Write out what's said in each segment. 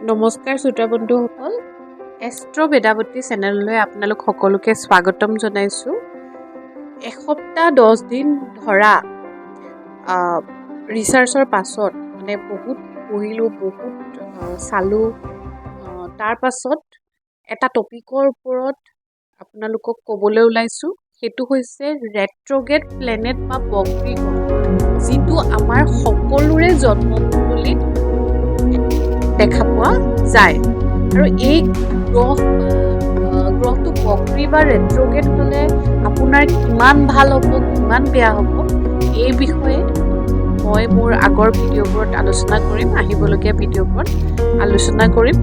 নমস্কাৰ শ্ৰোতা বন্ধুসকল, এষ্ট্ৰ বেদাৱতী চেনেললৈ আপোনালোক সকলোকে স্বাগতম জনাইছোঁ। এসপ্তাহ 10 দিন ধৰা ৰিচাৰ্চৰ পাছত বহুত পঢ়িলোঁ, বহুত চালোঁ। তাৰ পাছত এটা টপিকৰ ওপৰত আপোনালোকক ক'বলৈ ওলাইছোঁ। সেইটো হৈছে ৰেট্ৰগেড প্লেনেট বা বক্ৰী গ্ৰহ, যিটো আমাৰ সকলোৰে জন্মকুণ্ডলীত দেখা পোৱা যায়। আৰু এই গ্ৰহটো বক্ৰী বা ৰেট্ৰগেড হ'লে আপোনাৰ কিমান ভাল হ'ব, কিমান বেয়া হ'ব, এই বিষয়ে মই মোৰ আগৰ ভিডিঅ'বোৰত আলোচনা কৰিম, আহিবলগীয়া ভিডিঅ'বোৰত আলোচনা কৰিম।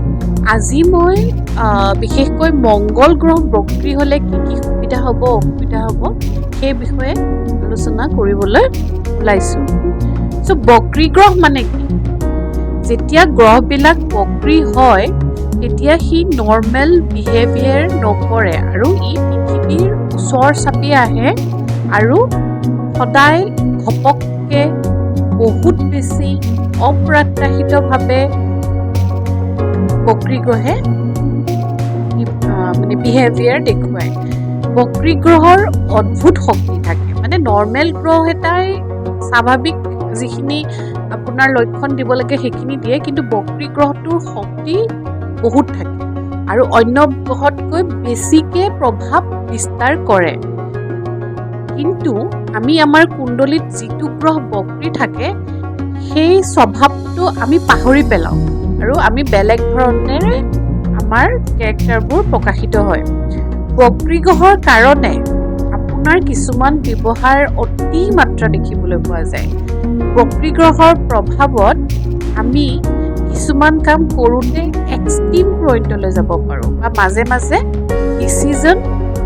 আজি মই বিশেষকৈ মংগল গ্ৰহ বক্ৰী হ'লে কি কি সুবিধা হ'ব, অসুবিধা হ'ব, সেই বিষয়ে আলোচনা কৰিবলৈ ওলাইছোঁ। চ' বক্ৰী গ্ৰহ মানে কি? যেতিয়া গ্ৰহবিলাক বক্ৰী হয় তেতিয়া সি নৰ্মেল বিহেভিয়াৰ নকৰে আৰু ই পৃথিৱীৰ ওচৰ চাপি আহে আৰু সদায় ঘপককৈ বহুত বেছি অপ্ৰত্যাশিতভাৱে বক্ৰী গ্ৰহে বিহেভিয়াৰ দেখুৱায়। বক্ৰী গ্ৰহৰ অদ্ভুত শক্তি থাকে। নৰ্মেল গ্ৰহ এটাই স্বাভাৱিক যিখিনি আপোনাৰ লক্ষণ দিব লাগে সেইখিনি দিয়ে, কিন্তু বক্ৰী গ্ৰহটোৰ শক্তি বহুত থাকে আৰু অন্য গ্ৰহতকৈ বেছিকে প্ৰভাৱ বিস্তাৰ কৰে। কিন্তু আমি আমাৰ কুণ্ডলীত যিটো গ্ৰহ বক্ৰী থাকে সেই স্বভাৱটো আমি পাহৰি পেলাওঁ আৰু আমি বেলেগ ধৰণেৰে আমাৰ কেৰেক্টাৰবোৰ প্ৰকাশিত হয়। বক্ৰী গ্ৰহৰ কাৰণে আপোনাৰ কিছুমান ব্যৱহাৰ অতি মাত্ৰা দেখিবলৈ পোৱা যায়। বক্ৰী গ্ৰহৰ প্ৰভাৱত আমি কিছুমান কাম কৰোঁতে এক্সট্ৰিম পইণ্টলৈ যাব পাৰোঁ বা মাজে মাজে ডিচিজন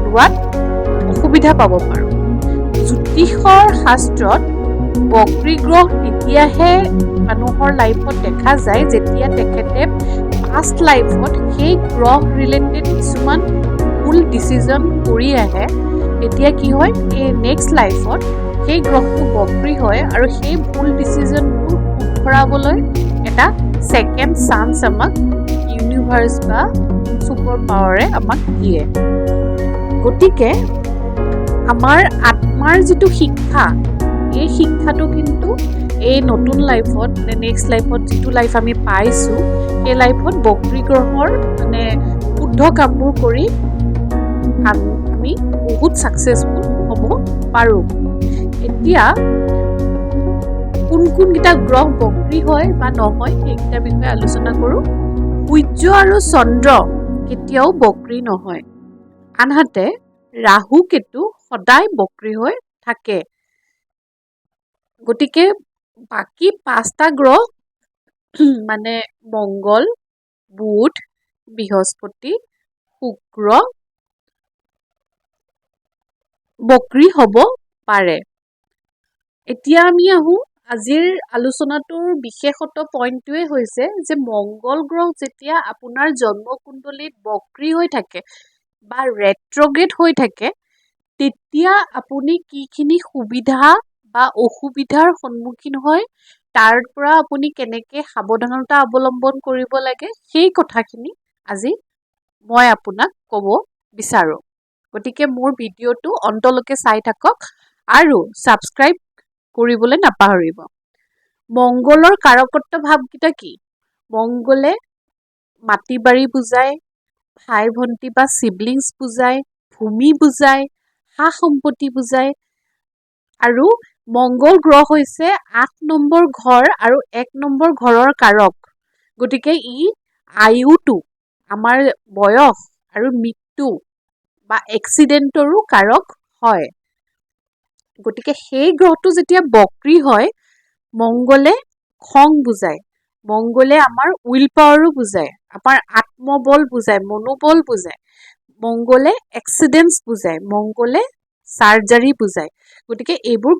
লোৱাত অসুবিধা পাব পাৰোঁ। জ্যোতিষৰ শাস্ত্ৰত বক্ৰী গ্ৰহ তেতিয়াহে মানুহৰ লাইফত দেখা যায় যেতিয়া তেখেতে পাষ্ট লাইফত সেই গ্ৰহ ৰিলেটেড কিছুমান ভুল ডিচিজন কৰি আহে। তেতিয়া কি হয়, এই নেক্সট লাইফত সেই গ্ৰহটো বক্ৰী হয় আৰু সেই ভুল ডিচিজনবোৰ শুধৰাবলৈ এটা ছেকেণ্ড চান্স আমাক ইউনিভাৰ্চ বা ছুপাৰ পাৱাৰে আমাক দিয়ে। গতিকে আমাৰ আত্মাৰ যিটো শিক্ষা, এই শিক্ষাটো কিন্তু এই নতুন লাইফত নেক্সট লাইফত যিটো লাইফ আমি পাইছোঁ সেই লাইফত বক্ৰী গ্ৰহৰ শুদ্ধ কামবোৰ কৰি আমি বহুত ছাকচেছফুল হ'ব পাৰোঁ। এতিয়া কোনকেইটা গ্ৰহ বক্ৰী হয় বা নহয় সেইকেইটাৰ বিষয়ে আলোচনা কৰোঁ। সূৰ্য আৰু চন্দ্ৰ কেতিয়াও বক্ৰী নহয়, আনহাতে ৰাহু কেতু সদায় বক্ৰী হৈ থাকে। গতিকে বাকী 5টা গ্ৰহ মংগল, বুধ, বৃহস্পতি, শুক্ৰ বক্ৰী হ'ব পাৰে। এতিয়া আমি আহোঁ, আজিৰ আলোচনাটোৰ বিশেষত্ব পইণ্টটোৱে হৈছে যে মংগল গ্ৰহ যেতিয়া আপোনাৰ জন্মকুণ্ডলীত বক্ৰী হৈ থাকে বা ৰেট্ৰগেড হৈ থাকে, তেতিয়া আপুনি কিখিনি সুবিধা বা অসুবিধাৰ সন্মুখীন হয়, তাৰ পৰা আপুনি কেনেকৈ সাৱধানতা অৱলম্বন কৰিব লাগে, সেই কথাখিনি আজি মই আপোনাক ক'ব বিচাৰোঁ। গতিকে মোৰ ভিডিঅ'টো অন্তলৈকে চাই থাকক আৰু ছাবস্ক্ৰাইব কৰিবলৈ নাপাহৰিব। মংগলৰ কাৰকত্ব ভাৱকেইটা কি? মংগলে মাটি বাৰী বুজায়, ভাই ভণ্টি বা চিবলিংছ বুজায়, ভূমি বুজায়, সা সম্পত্তি বুজায়। আৰু মংগল গ্ৰহ হৈছে 8 নম্বৰ ঘৰ আৰু 1 নম্বৰ ঘৰৰ কাৰক। গতিকে ই আয়ুটো, আমাৰ বয়স আৰু মৃত্যু বা এক্সিডেণ্টৰো কাৰক হয়। গতিকে সেই গ্ৰহটো যেতিয়া বক্ৰী হয়, মংগলে খং বুজায়, মংগলে আমাৰ উইল পাৱাৰো বুজায়, আমাৰ আত্মবল বুজায়, মনোবল বুজায়, মংগলে এক্সিডেণ্টছ বুজায়, মংগলে চাৰ্জাৰী বুজায়। গতিকে এইবোৰ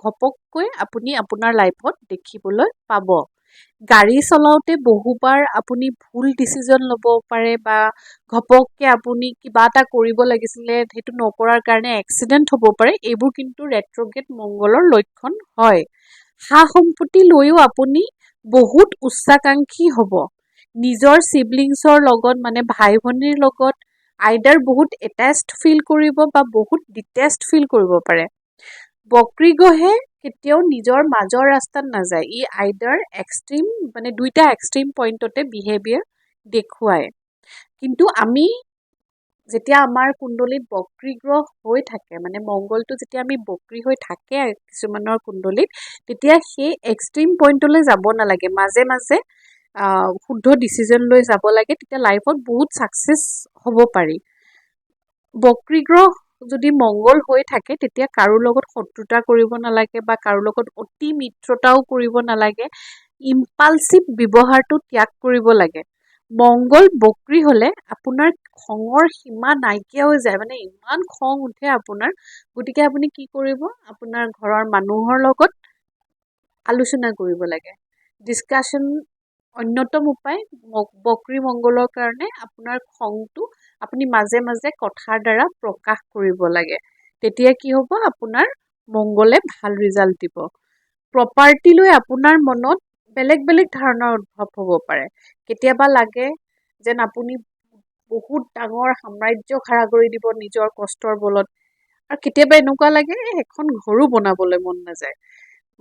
ঘপককৈ আপুনি আপোনাৰ লাইফত দেখিবলৈ পাব। গাড়ী চলাওঁতে বহুবাৰ আপুনি ভুল ডিচিজন ল'ব পাৰে বা ঘপককৈ আপুনি কিবা এটা কৰিব লাগিছিলে সেইটো নকৰাৰ কাৰণে এক্সিডেণ্ট হ'ব পাৰে। এইবোৰ কিন্তু ৰেট্ৰগেড মংগলৰ লক্ষণ হয়। সা সম্পত্তি লৈও আপুনি বহুত উচ্চাকাংক্ষী হ'ব, নিজৰ চিবলিংছৰ লগত মানে ভাই ভনীৰ লগত আইদাৰ বহুত এটেচড ফিল কৰিব বা বহুত ডিটেচড ফিল কৰিব পাৰে। বক্ৰী গ্ৰহে কেতিয়াও নিজৰ মাজৰ ৰাস্তাত নাযায়, ই আইদাৰ এক্সট্ৰিম মানে দুইটা এক্সট্ৰিম পইণ্টতে বিহেভিয়াৰ দেখুৱায়। কিন্তু আমি যেতিয়া আমাৰ কুণ্ডলীত বক্ৰী গ্ৰহ হৈ থাকে মানে মংগলটো যেতিয়া আমি বক্ৰী হৈ থাকে কিছুমানৰ কুণ্ডলীত, তেতিয়া সেই এক্সট্ৰিম পইণ্টলৈ যাব নালাগে, মাজে মাজে শুদ্ধ ডিচিজন লৈ যাব লাগে, তেতিয়া লাইফত বহুত ছাকচেছ হ'ব পাৰি। বক্ৰী গ্ৰহ যদি মংগল হৈ থাকে তেতিয়া কাৰো লগত শত্ৰুতা কৰিব নালাগে বা কাৰো লগত অতি মিত্ৰতাও কৰিব নালাগে, ইম্পালচিভ ব্যৱহাৰটো ত্যাগ কৰিব লাগে। মংগল বক্ৰী হলে আপোনাৰ খঙৰ সীমা নাইকিয়া হৈ যায়, মানে ইমান খং উঠে আপোনাৰ, গতিকে আপুনি কি কৰিব, আপোনাৰ ঘৰৰ মানুহৰ লগত আলোচনা কৰিব লাগে। ডিছকাশ্যন অন্যতম উপায় বক্ৰী মংগলৰ কাৰণে আপোনাৰ খংটো আপুনি মাজে মাজে কথাৰ দ্বাৰা প্ৰকাশ কৰিব লাগে, তেতিয়া কি হ'ব আপোনাৰ মংগলে ভাল ৰিজাল্ট দিব। প্ৰপাৰ্টি লৈ আপোনাৰ মনত বেলেগ বেলেগ ধাৰণাৰ উদ্ভৱ হ'ব পাৰে। কেতিয়াবা লাগে যেন আপুনি বহুত ডাঙৰ সাম্ৰাজ্য খাৰা কৰি দিব নিজৰ কষ্টৰ বলত, আৰু কেতিয়াবা এনেকুৱা লাগে এখন ঘৰো বনাবলৈ মন নাযায়।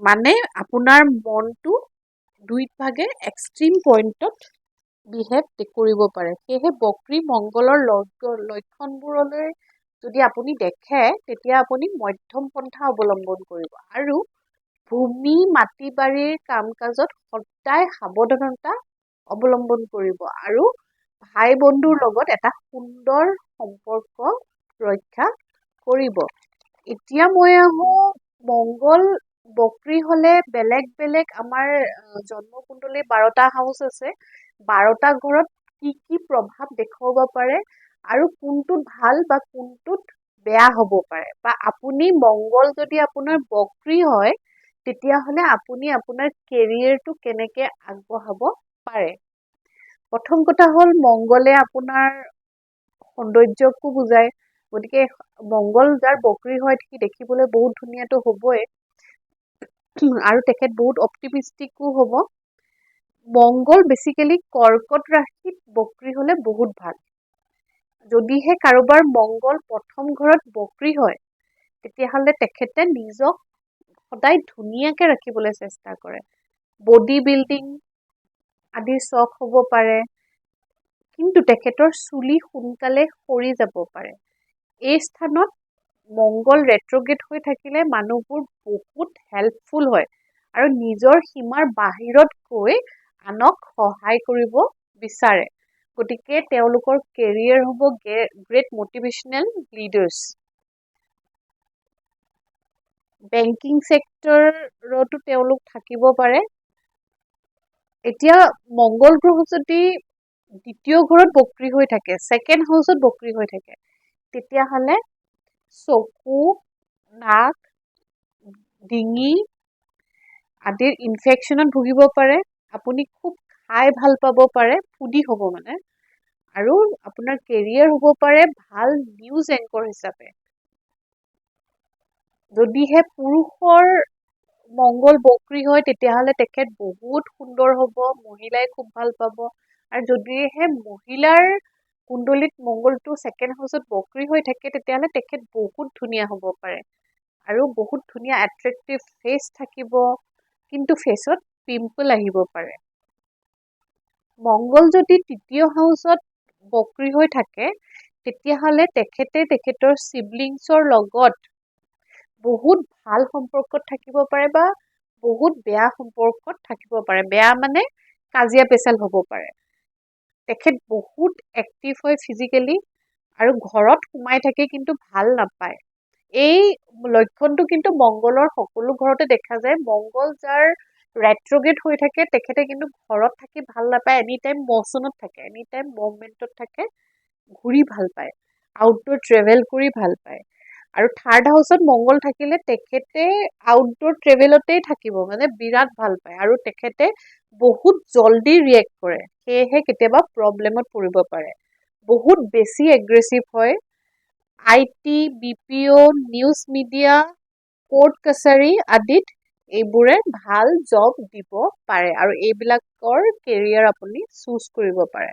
মানে আপোনাৰ মনটো দুই ভাগে এক্সট্ৰিম পইণ্টত বিহেভ কৰিব পাৰে। সেয়েহে বক্ৰী মংগলৰ লক্ষণবোৰলৈ যদি আপুনি দেখে তেতিয়া আপুনি মধ্যম পন্থা অৱলম্বন কৰিব, আৰু ভূমি মাটি বাৰীৰ কাম কাজত সদায় সাৱধানতা অৱলম্বন কৰিব, আৰু ভাই বন্ধুৰ লগত এটা সুন্দৰ সম্পৰ্ক ৰক্ষা কৰিব। এতিয়া মই আহো মংগল বক্ৰী হলে বেলেগ বেলেগ আমাৰ জন্মকুণ্ডলী 12টা হাউচ আছে, 12টা ঘৰত কি কি প্ৰভাৱ দেখুৱাব পাৰে আৰু কোনটোত ভাল বা কোনটোত বেয়া হ'ব পাৰে, বা আপুনি মংগল যদি আপোনাৰ বক্ৰী হয় তেতিয়াহ'লে আপুনি আপোনাৰ কেৰিয়াৰটো কেনেকে আগবঢ়াব পাৰে। প্ৰথম কথা হ'ল মংগলে আপোনাৰ সৌন্দৰ্যকো বুজায়, গতিকে মংগল যাৰ বক্ৰী হয় সি দেখিবলৈ বহুত ধুনীয়াটো হ'বই, আৰু তেখেত বহুত অপটিমিষ্টিকো হ'ব। মংগল বেচিকেলি কৰ্কট ৰাশিত বক্ৰী হলে বহুত ভাল। যদিহে কাৰোবাৰ মংগল প্ৰথম ঘৰত বক্ৰী হয় তেতিয়াহ'লে তেখেতে নিজক সদায় ধুনীয়াকে ৰাখিবলৈ চেষ্টা কৰে, বডি বিল্ডিং আদিৰ চখ হ'ব পাৰে, কিন্তু তেখেতৰ চুলি সোনকালে সৰি যাব পাৰে। এই স্থানত মংগল ৰেট্ৰগেট হৈ থাকিলে মানুহবোৰ বহুত হেল্পফুল হয় আৰু নিজৰ সীমাৰ বাহিৰত গৈ আনক সহায় কৰিব বিচাৰে, গতিকে তেওঁলোকৰ কেৰিয়াৰ হ'ব গ্ৰেট মটিভেশ্যনেল লিডাৰ্ছ। বেংকিং ছেক্টৰতো তেওঁলোক থাকিব পাৰে। এতিয়া মংগল গ্ৰহ যদি দ্বিতীয় ঘৰত বক্ৰী হৈ থাকে, ছেকেণ্ড হাউচত বক্ৰী হৈ থাকে, তেতিয়াহ'লে চকু, নাক, ডিঙি আদিৰ ইনফেকশ্যনত ভুগিব পাৰে, আপুনি খুব খাই ভাল পাব পাৰে, ফুডি হ'ব মানে, আৰু আপোনাৰ কেৰিয়াৰ হ'ব পাৰে ভাল নিউজ এংকৰ হিচাপে। যদিহে পুৰুষৰ মংগল বক্ৰী হয় তেতিয়াহ'লে তেখেত বহুত সুন্দৰ হ'ব, মহিলাই খুব ভাল পাব, আৰু যদিহে মহিলাৰ কুণ্ডলীত মংগলটো ছেকেণ্ড হাউচত বক্ৰী হৈ থাকে তেতিয়াহ'লে তেখেত বহুত ধুনীয়া হ'ব পাৰে আৰু বহুত ধুনীয়া এট্ৰেক্টিভ ফেচ থাকিব, কিন্তু ফেচত পিম্পল আহিব পাৰে। মংগল যদি তৃতীয় হাউচত বক্ৰী হৈ থাকে তেতিয়াহ'লে তেখেতে তেখেতৰ চিবলিংছৰ লগত বহুত ভাল সম্পৰ্কত থাকিব পাৰে বা বহুত বেয়া সম্পৰ্কত থাকিব পাৰে। বেয়া মানে কাজিয়া পেচাল হ'ব পাৰে। তেখেত বহুত এক্টিভ হয় ফিজিকেলি আৰু ঘৰত সোমাই থাকে কিন্তু ভাল নাপায়। এই লক্ষণটো কিন্তু মংগলৰ সকলো ঘৰতে দেখা যায়। মংগল যাৰ ৰেট্ৰগেট হৈ থাকে তেখেতে কিন্তু ঘৰত থাকি ভাল নাপায়, এনি টাইম মচনত থাকে, এনি টাইম মুভমেণ্টত থাকে, ঘূৰি ভাল পায়, আউটডোৰ ট্ৰেভেল কৰি ভাল পায়। আৰু থাৰ্ড হাউচত মংগল থাকিলে তেখেতে আউটডোৰ ট্ৰেভেলতেই থাকিব, মানে বিৰাট ভাল পায়, আৰু তেখেতে বহুত জল্দি ৰিয়েক্ট কৰে, সেয়েহে কেতিয়াবা প্ৰব্লেমত পৰিব পাৰে। বহুত বেছি এগ্ৰেছিভ হয়। IT, BPO, news media, court কাছাৰী আদিত এইবোৰে ভাল জব দিব পাৰে আৰু এইবিলাকৰ কেৰিয়াৰ আপুনি চুজ কৰিব পাৰে।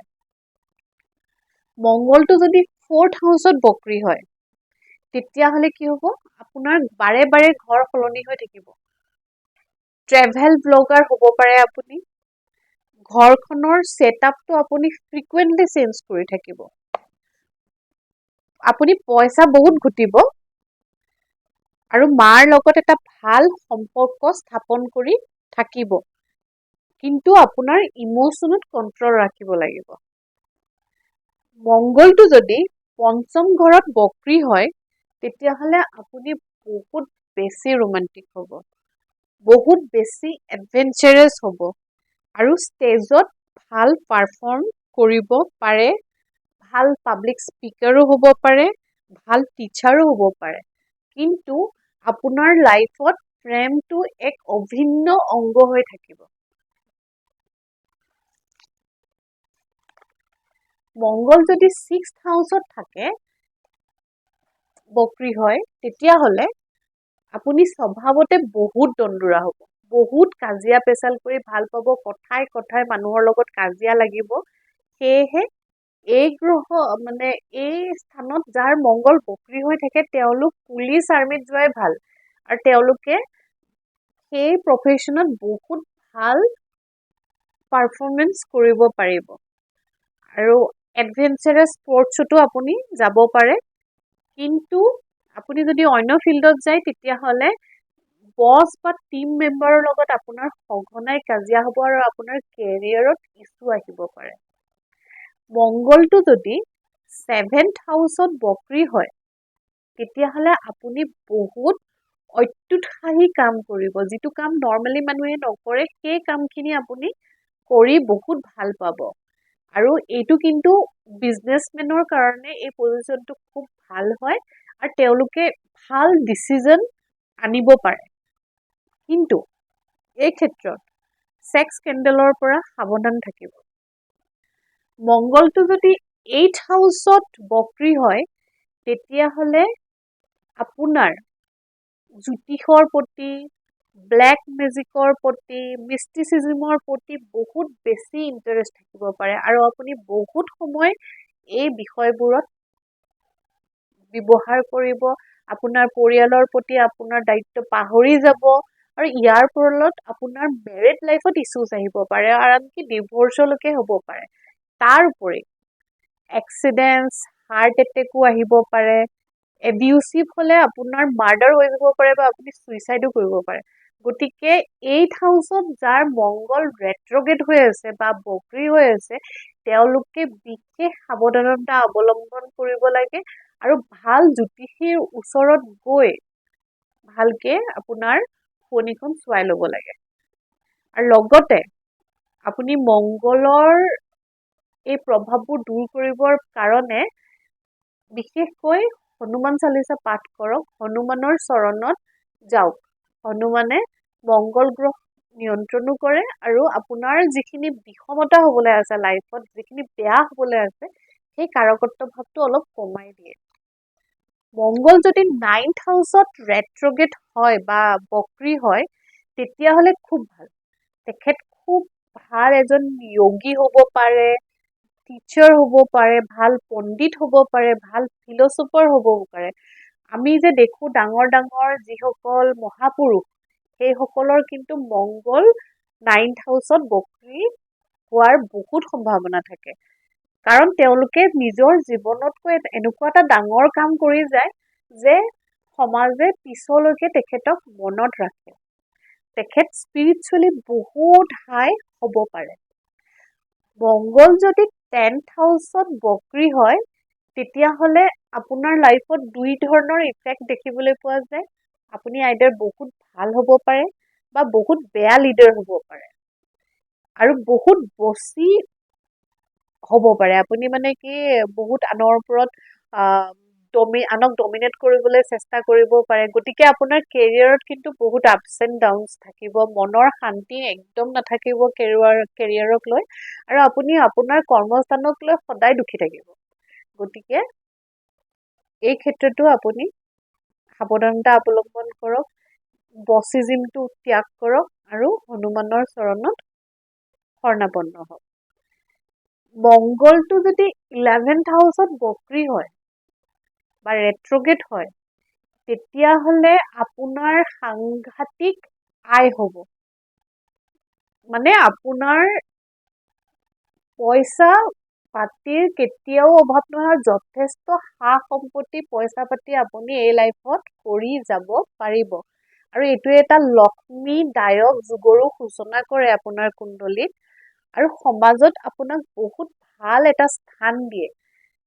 মংগলটো যদি 4th হাউচত বক্ৰী হয় তেতিয়াহ'লে কি হ'ব, আপোনাৰ বাৰে বাৰে ঘৰ সলনি হৈ থাকিব। ট্ৰেভেল ব্লগাৰ হ'ব পাৰে আপুনি। ঘৰখনৰ ছেটআপটো আপুনি ফ্ৰিকুৱেণ্টলি চেঞ্জ কৰি থাকিব। আপুনি পইচা বহুত ঘটিব আৰু মাৰ লগত এটা ভাল সম্পৰ্ক স্থাপন কৰি থাকিব, কিন্তু আপোনাৰ ইম'চনত কণ্ট্ৰল ৰাখিব লাগিব। মংগলটো যদি 5ম ঘৰত বক্ৰী হয় তেতিয়াহ'লে আপুনি বহুত বেছি ৰোমান্টিক হ'ব, বহুত বেছি এডভেঞ্চাৰাছ হ'ব আৰু ষ্টেজত ভাল পাৰফৰ্ম কৰিব পাৰে, ভাল পাব্লিক স্পিকাৰো হ'ব পাৰে, ভাল টিচাৰো হ'ব পাৰে, কিন্তু আপোনাৰ লাইফত প্ৰেমটো এক অভিন্ন অংগ হৈ থাকিব। মংগল যদি 6th হাউচত থাকে বক্ৰী হয় তেতিয়াহ'লে আপুনি স্বভাৱতে বহুত দন্দুৰা হ'ব, বহুত কাজিয়া পেচাল কৰি ভাল পাব, কথাই কথাই মানুহৰ লগত কাজিয়া লাগিব। সেয়েহে এই গ্ৰহ মানে এই স্থানত যাৰ মংগল বক্ৰী হৈ থাকে তেওঁলোক পুলিচ আৰ্মিত যোৱাই ভাল, আৰু তেওঁলোকে সেই প্ৰফেশ্যনত বহুত ভাল পাৰফৰ্মেঞ্চ কৰিব পাৰিব আৰু এডভেঞ্চাৰাছ স্পৰ্টছতো আপুনি যাব পাৰে। কিন্তু আপুনি যদি অন্য ফিল্ডত যায় তেতিয়াহ'লে বছ বা টিম মেম্বাৰৰ লগত আপোনাৰ সঘনাই কাজিয়া হ'ব আৰু আপোনাৰ কেৰিয়াৰত ইছ্যু আহিব পাৰে। মংগলটো যদি 7th হাউচত বক্ৰী হয় তেতিয়াহ'লে আপুনি বহুত অত্যুৎসাহী কাম কৰিব, যিটো কাম নৰ্মেলি মানুহে নকৰে, সেই কামখিনি আপুনি কৰি বহুত ভাল পাব। আৰু এইটো কিন্তু বিজনেছমেনৰ কাৰণে এই পজিশ্যনটো খুব ভাল হয় আৰু তেওঁলোকে ভাল ডিচিজন আনিব পাৰে। কিন্তু এই ক্ষেত্ৰত ছেক্স স্কেণ্ডেলৰ পৰা সাৱধান থাকিব। মংগলটো যদি 8th হাউচত বক্ৰী হয় তেতিয়াহ'লে আপোনাৰ জ্যোতিষৰ প্ৰতি, ব্লেক মেজিকৰ প্ৰতি, মিষ্টিচিজমৰ প্ৰতি বহুত বেছি ইণ্টাৰেষ্ট থাকিব পাৰে আৰু আপুনি বহুত সময় এই বিষয়বোৰত ব্যৱহাৰ কৰিব, আপোনাৰ পৰিয়ালৰ প্ৰতি আপোনাৰ দায়িত্ব পাহৰি যাব আৰু ইয়াৰ ফলত আপোনাৰ মেৰিড লাইফত ইছ্যুজ আহিব পাৰে আৰু আনকি ডিভৰ্চলৈকে হ'ব পাৰে। তাৰ উপৰি এক্সিডেণ্টছ, হাৰ্ট এটেকো আহিব পাৰে, এবিউচিভ হ'লে আপোনাৰ মাৰ্ডাৰ হৈ যাব পাৰে বা আপুনি ছুইচাইডো কৰিব পাৰে। গতিকে 8th হাউচত যাৰ মংগল ৰেট্ৰগেড হৈ আছে বা বক্ৰী হৈ আছে তেওঁলোকে বিশেষ সাৱধানতা অৱলম্বন কৰিব লাগে আৰু ভাল জ্যোতিষীৰ ওচৰত গৈ ভালকে আপোনাৰ শনিখন চোৱাই ল'ব লাগে। আৰু লগতে আপুনি মংগলৰ এই প্ৰভাৱবোৰ দূৰ কৰিবৰ কাৰণে বিশেষকৈ হনুমান চালিচা পাঠ কৰক, হনুমানৰ চৰণত যাওক। হনুমানে মংগল গ্ৰহ নিয়ন্ত্ৰণো কৰে আৰু আপোনাৰ যিখিনি বিষমতা হ'বলৈ আছে লাইফত, যিখিনি বেয়া হ'বলৈ আছে সেই কাৰকত্ব ভাৱটো অলপ কমাই দিয়ে। মংগল যদি 9th হাউচত ৰেট্ৰগেড হয় বা বক্ৰী হয় তেতিয়াহ'লে খুব ভাল, তেখেত খুব ভাল এজন যোগী হ'ব পাৰে, টিচাৰ হ'ব পাৰে, ভাল পণ্ডিত হ'ব পাৰে, ভাল ফিলচফাৰ হ'ব পাৰে। আমি যে দেখোঁ ডাঙৰ ডাঙৰ যিসকল মহাপুৰুষ সেইসকলৰ কিন্তু মংগল 9th হাউচত বক্ৰী হোৱাৰ বহুত সম্ভাৱনা থাকে, কাৰণ তেওঁলোকে নিজৰ জীৱনতকৈ এনেকুৱা এটা ডাঙৰ কাম কৰি যায় যে সমাজে পিছলৈকে তেখেতক মনত ৰাখে। তেখেত স্পিৰিচুৱেলি বহুত হাই হ'ব পাৰে। মংগল যদি 10th হাউচত বক্ৰী হয় তেতিয়াহ'লে আপোনাৰ লাইফত দুই ধৰণৰ ইফেক্ট দেখিবলৈ পোৱা যায়। আপুনি আইদাৰ বহুত ভাল হ'ব পাৰে বা বহুত বেয়া লিডাৰ হ'ব পাৰে আৰু বহুত বছি হ'ব পাৰে। আপুনি মানে কি বহুত আনৰ ওপৰত আনক ডমিনেট কৰিবলৈ চেষ্টা কৰিব পাৰে। গতিকে আপোনাৰ কেৰিয়াৰত কিন্তু বহুত আপছ এণ্ড ডাউনছ থাকিব, মনৰ শান্তি একদম নাথাকিব কেৰিয়াৰক লৈ, আৰু আপুনি আপোনাৰ কৰ্মস্থানক লৈ সদায় দুখী থাকিব। গতিকে এই ক্ষেত্ৰতো আপুনি সাৱধানতা অৱলম্বন কৰক। বছিজিমটো ত্যাগ কৰক আৰু হনুমানৰ চৰণত শৰণাপন্ন হওক। মংগলটো যদি 11th হাউচত বক্ৰী হয় বা ৰেট্ৰগেট হয়, তেতিয়াহ'লে আপোনাৰ সাংঘাতিক আয় হ'ব। মানে আপোনাৰ পইচা পাতিৰ কেতিয়াও অভাৱ নহয়, যথেষ্ট সা সম্পত্তি পইচা পাতি আপুনি এই লাইফত কৰি যাব পাৰিব। আৰু এইটোৱে এটা লক্ষ্মীদায়ক যুগৰো সূচনা কৰে আপোনাৰ কুণ্ডলীত, আৰু সমাজত আপোনাক বহুত ভাল এটা স্থান দিয়ে।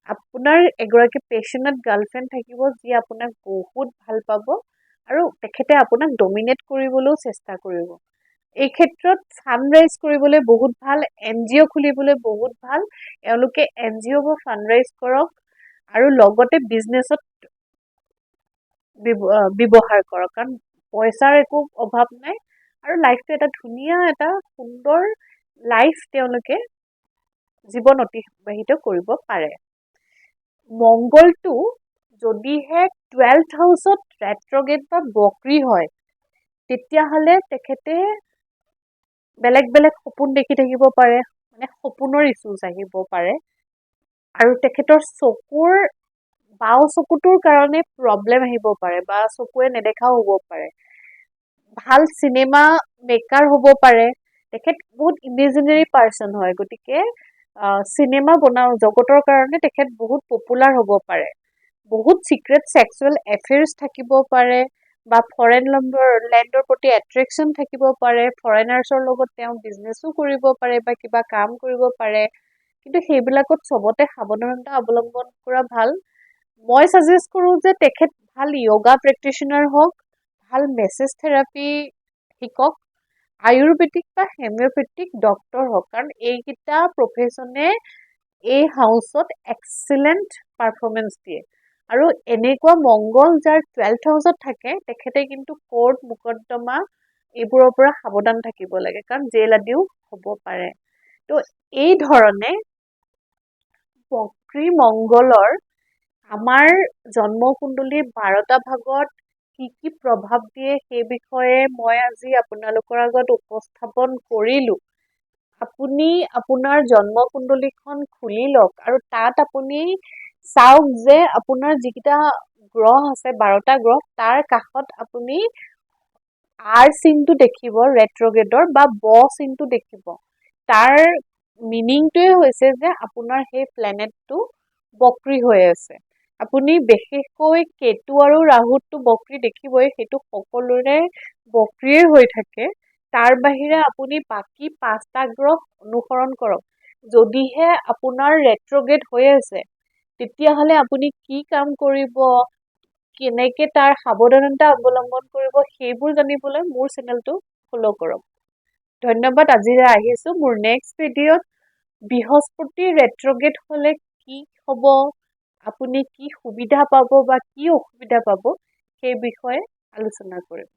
আপোনাৰ এগৰাকী পেশ্যনেট গাৰ্লফ্ৰেণ্ড থাকিব, যি আপোনাক বহুত ভাল পাব আৰু তেখেতে আপোনাক ডমিনেট কৰিবলৈও চেষ্টা কৰিব। এই ক্ষেত্ৰত ফাণ্ড-ৰাইজ কৰিবলৈ বহুত ভাল, NGO খুলিবলৈ বহুত ভাল। এওঁলোকে NGOবোৰ ফাণ্ড-ৰাইজ কৰক আৰু লগতে বিজনেছত ব্যৱহাৰ কৰক, কাৰণ পইচাৰ একো অভাৱ নাই আৰু লাইফটো এটা ধুনীয়া এটা সুন্দৰ লাইফ তেওঁলোকে জীৱন অতিবাহিত কৰিব পাৰে। মংগলটো যদিহে 12th হাউচত ৰেট্ৰগেট বা বক্ৰী হয়, তেতিয়াহ'লে তেখেতে বেলেগ বেলেগ সপোন দেখি থাকিব পাৰে, মানে সপোনৰ ইছ্যুজ আহিব পাৰে, আৰু তেখেতৰ চকুৰ বাওঁ চকুটোৰ কাৰণে প্ৰব্লেম আহিব পাৰে বা চকুৱে নেদেখাও হ'ব পাৰে। ভাল চিনেমা মেকাৰ হ'ব পাৰে, তেখেত বহুত ইমেজিনেৰী পাৰ্চন হয়, গতিকে চিনেমা জগতৰ কাৰণে তেখেত বহুত পপুলাৰ হ'ব পাৰে। বহুত চিক্ৰেট ছেক্সুৱেল এফেয়াৰ্ছ থাকিব পাৰে বা ফৰেন লেণ্ডৰ প্ৰতি এট্ৰেকশ্যন থাকিব পাৰে, ফৰেনাৰ্ছৰ লগত তেওঁ বিজনেছো কৰিব পাৰে বা কিবা কাম কৰিব পাৰে, কিন্তু সেইবিলাকত চবতে সাৱধানতা অৱলম্বন কৰা ভাল। মই ছাজেষ্ট কৰোঁ যে তেখেত ভাল য়োগা প্ৰেক্টিশ্যনাৰ হওক, ভাল মেছেজ থেৰাপি শিকক, আয়ুৰ্বেদিক বা হেমিঅ'পেথিক ডক্তৰ হওক, কাৰণ এইকেইটা প্ৰফেশ্যনে এই হাউচত এক্সিলেণ্ট পাৰফৰ্মেঞ্চ দিয়ে। আৰু এনেকুৱা মংগল যাৰ 12th হাউচত থাকে, তেখেতে কিন্তু কোৰ্ট মোকদ্দমা এইবোৰৰ পৰা সাৱধান থাকিব লাগে, কাৰণ জেল আদিও হ'ব পাৰে। তো এই ধৰণে বক্ৰী মংগলৰ আমাৰ জন্মকুণ্ডলীৰ 12টা ভাগত কি কি প্ৰভাৱ দিয়ে সেই বিষয়ে মই আজি আপোনালোকৰ আগত উপস্থাপন কৰিলোঁ। আপুনি আপোনাৰ জন্মকুণ্ডলীখন খুলি লওক আৰু তাত আপুনি চাওক যে আপোনাৰ যিকেইটা গ্ৰহ আছে, 12টা গ্ৰহ, তাৰ কাষত আপুনি R চিনটো দেখিব ৰেট্ৰগেডৰ, বা ব চিনটো দেখিব। তাৰ মিনিংটোৱে হৈছে যে আপোনাৰ সেই প্লেনেটটো বক্ৰী হৈ আছে। আপুনি বিশেষকৈ কেতু আৰু ৰাহুতো বক্ৰী দেখিবই, সেইটো সকলোৰে বক্ৰীয়ে হৈ থাকে। তাৰ বাহিৰে আপুনি বাকী 5টা গ্ৰহ অনুসৰণ কৰক। যদিহে আপোনাৰ ৰেট্ৰগেড হৈ আছে, তেতিয়াহ'লে আপুনি কি কাম কৰিব, কেনেকে তাৰ সাৱধানতা অৱলম্বন কৰিব, সেইবোৰ জানিবলৈ মোৰ চেনেলটো ফ'ল' কৰক। ধন্যবাদ। আজিলৈ আহিছোঁ। মোৰ নেক্সট ভিডিঅ'ত বৃহস্পতি ৰেট্ৰগেড হ'লে কি হ'ব, আপুনি কি সুবিধা পাব বা কি অসুবিধা পাব, সেই বিষয়ে আলোচনা কৰিম।